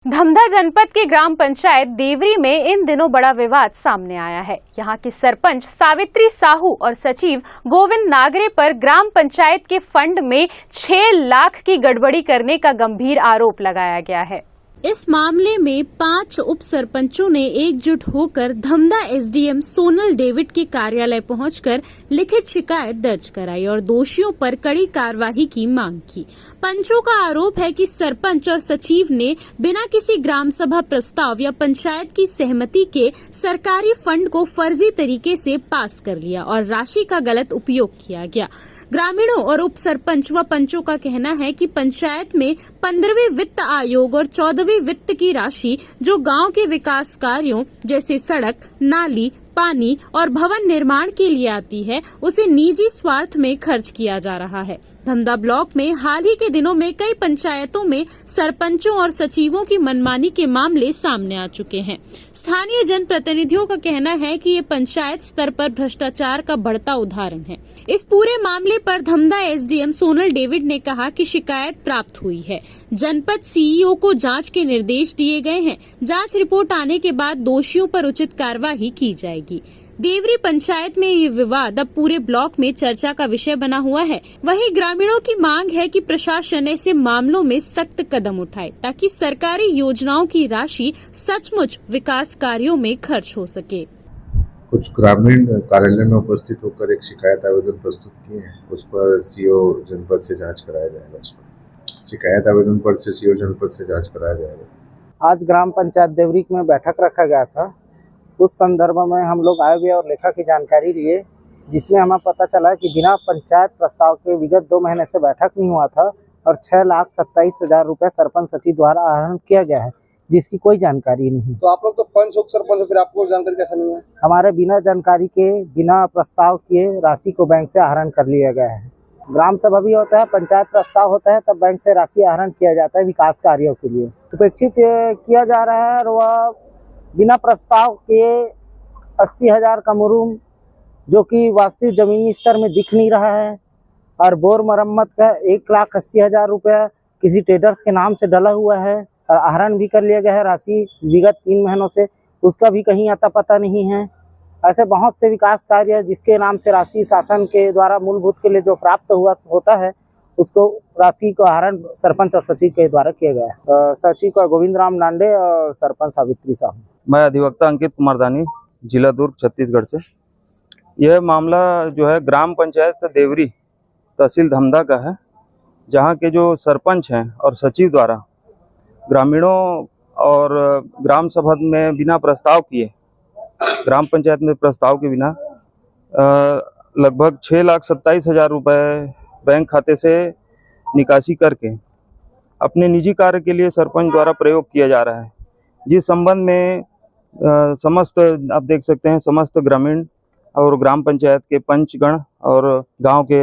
धमधा जनपद की ग्राम पंचायत देवरी में इन दिनों बड़ा विवाद सामने आया है। यहाँ की सरपंच सावित्री साहू और सचिव गोविंद नागरे पर ग्राम पंचायत के फंड में 6 लाख की गड़बड़ी करने का गंभीर आरोप लगाया गया है। इस मामले में 5 उप सरपंचों ने एकजुट होकर धमधा एसडीएम सोनल डेविड के कार्यालय पहुंचकर लिखित शिकायत दर्ज कराई और दोषियों पर कड़ी कार्रवाई की मांग की। पंचों का आरोप है कि सरपंच और सचिव ने बिना किसी ग्राम सभा प्रस्ताव या पंचायत की सहमति के सरकारी फंड को फर्जी तरीके से पास कर लिया और राशि का गलत उपयोग किया गया। ग्रामीणों और उप सरपंच व पंचों का कहना है कि पंचायत में 15वें वित्त आयोग और 14वें वित्त की राशि जो गांव के विकास कार्यों जैसे सड़क, नाली, पानी और भवन निर्माण के लिए आती है, उसे निजी स्वार्थ में खर्च किया जा रहा है। धमधा ब्लॉक में हाल ही के दिनों में कई पंचायतों में सरपंचों और सचिवों की मनमानी के मामले सामने आ चुके हैं। स्थानीय जनप्रतिनिधियों का कहना है कि ये पंचायत स्तर पर भ्रष्टाचार का बढ़ता उदाहरण है। इस पूरे मामले पर धमधा एसडीएम सोनल डेविड ने कहा कि शिकायत प्राप्त हुई है। जनपद सीईओ को जांच के निर्देश दिए गए हैं। जांच रिपोर्ट आने के बाद दोषियों पर उचित कार्रवाई की जाएगी। देवरी पंचायत में ये विवाद अब पूरे ब्लॉक में चर्चा का विषय बना हुआ है। वहीं ग्रामीणों की मांग है कि प्रशासन ऐसे मामलों में सख्त कदम उठाए ताकि सरकारी योजनाओं की राशि सचमुच विकास कार्यों में खर्च हो सके। कुछ ग्रामीण कार्यालय में उपस्थित होकर एक शिकायत आवेदन प्रस्तुत किए हैं। उस पर सीओ जनपद से जांच कराया जाएगा। उस पर शिकायत आवेदन पर से सीओ जनपद से जांच कराया जाएगा। आज ग्राम पंचायत देवरी में बैठक रखा गया था। उस संदर्भ में हम लोग आए हुए और लेखा की जानकारी लिए, जिसमें हमें पता चला कि बिना पंचायत प्रस्ताव के विगत 2 महीने से बैठक नहीं हुआ था और 6,27,000 रुपये सरपंच सचिव द्वारा आहरण किया गया है, जिसकी कोई जानकारी नहीं। तो आप लोग तो पंच उप सरपंच, फिर आपको जानकारी कैसे नहीं है? हमारे बिना जानकारी के, बिना प्रस्ताव किए राशि को बैंक से आहरण कर लिया गया है। ग्राम सभा भी होता है, पंचायत प्रस्ताव होता है, तब बैंक से राशि आहरण किया जाता है विकास कार्यों के लिए। उपेक्षित किया जा रहा है और वह बिना प्रस्ताव के 80,000 का मुरूम, जो कि वास्तविक जमीनी स्तर में दिख नहीं रहा है, और बोर मरम्मत का 1,80,000 रुपया किसी ट्रेडर्स के नाम से डला हुआ है और आहरण भी कर लिया गया है राशि विगत 3 महीनों से, उसका भी कहीं आता पता नहीं है। ऐसे बहुत से विकास कार्य जिसके नाम से राशि शासन के द्वारा मूलभूत के लिए जो प्राप्त होता है, उसको राशि को आहरण सरपंच और सचिव के द्वारा किया गया है। सचिव का गोविंद राम नांडे और सरपंच सावित्री साहू। मैं अधिवक्ता अंकित कुमार दानी, जिला दुर्ग, छत्तीसगढ़ से। यह मामला जो है ग्राम पंचायत देवरी तहसील धमधा का है, जहां के जो सरपंच हैं और सचिव द्वारा ग्रामीणों और ग्राम सभा में बिना प्रस्ताव किए, ग्राम पंचायत में प्रस्ताव के बिना लगभग 6,27,000 रुपये बैंक खाते से निकासी करके अपने निजी कार्य के लिए सरपंच द्वारा प्रयोग किया जा रहा है, जिस संबंध में समस्त, आप देख सकते हैं, समस्त ग्रामीण और ग्राम पंचायत के पंचगण और गांव के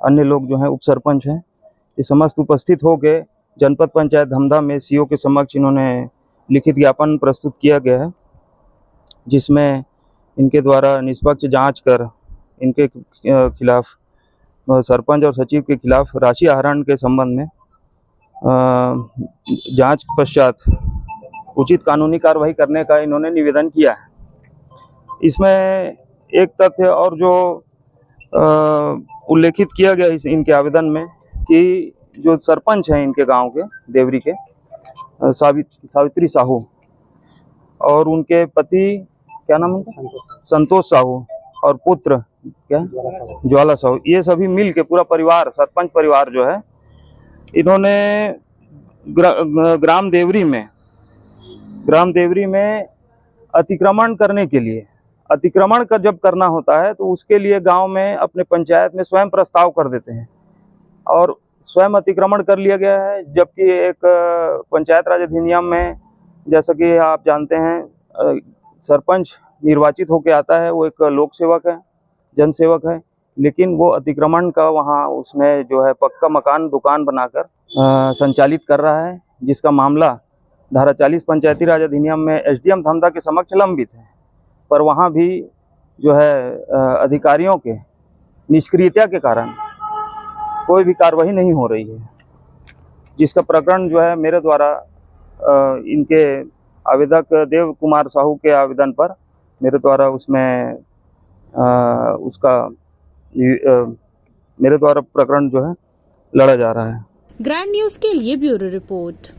अन्य लोग जो हैं उप सरपंच हैं, ये समस्त उपस्थित होकर जनपद पंचायत धमधा में सीओ के समक्ष इन्होंने लिखित ज्ञापन प्रस्तुत किया गया है, जिसमें इनके द्वारा निष्पक्ष जांच कर इनके खिलाफ, सरपंच और सचिव के खिलाफ राशि आहरण के संबंध में जांच पश्चात उचित कानूनी कार्रवाई करने का इन्होंने निवेदन किया है। इसमें एक तथ्य और जो उल्लेखित किया गया इनके आवेदन में कि जो सरपंच हैं इनके गांव के देवरी के, सावित्री साहू, और उनके पति क्या नाम है, संतोष साहू, और पुत्र क्या ज्वाला साहू, ये सभी मिल के पूरा परिवार, सरपंच परिवार जो है, इन्होंने ग्राम देवरी में अतिक्रमण करने के लिए, अतिक्रमण का जब करना होता है तो उसके लिए गांव में अपने पंचायत में स्वयं प्रस्ताव कर देते हैं और स्वयं अतिक्रमण कर लिया गया है। जबकि एक पंचायत राज अधिनियम में, जैसा कि आप जानते हैं, सरपंच निर्वाचित होकर आता है, वो एक लोक सेवक है, जनसेवक है, लेकिन वो अतिक्रमण का वहाँ उसने जो है पक्का मकान, दुकान बनाकर संचालित कर रहा है, जिसका मामला धारा 40 पंचायती राज अधिनियम में एसडीएम धमधा के समक्ष लंबित है, पर वहाँ भी जो है अधिकारियों के निष्क्रियता के कारण कोई भी कार्रवाई नहीं हो रही है, जिसका प्रकरण जो है मेरे द्वारा इनके आवेदक देव कुमार साहू के आवेदन पर मेरे द्वारा उसमें मेरे द्वारा प्रकरण जो है लड़ा जा रहा है। ग्रैंड न्यूज के लिए ब्यूरो रिपोर्ट।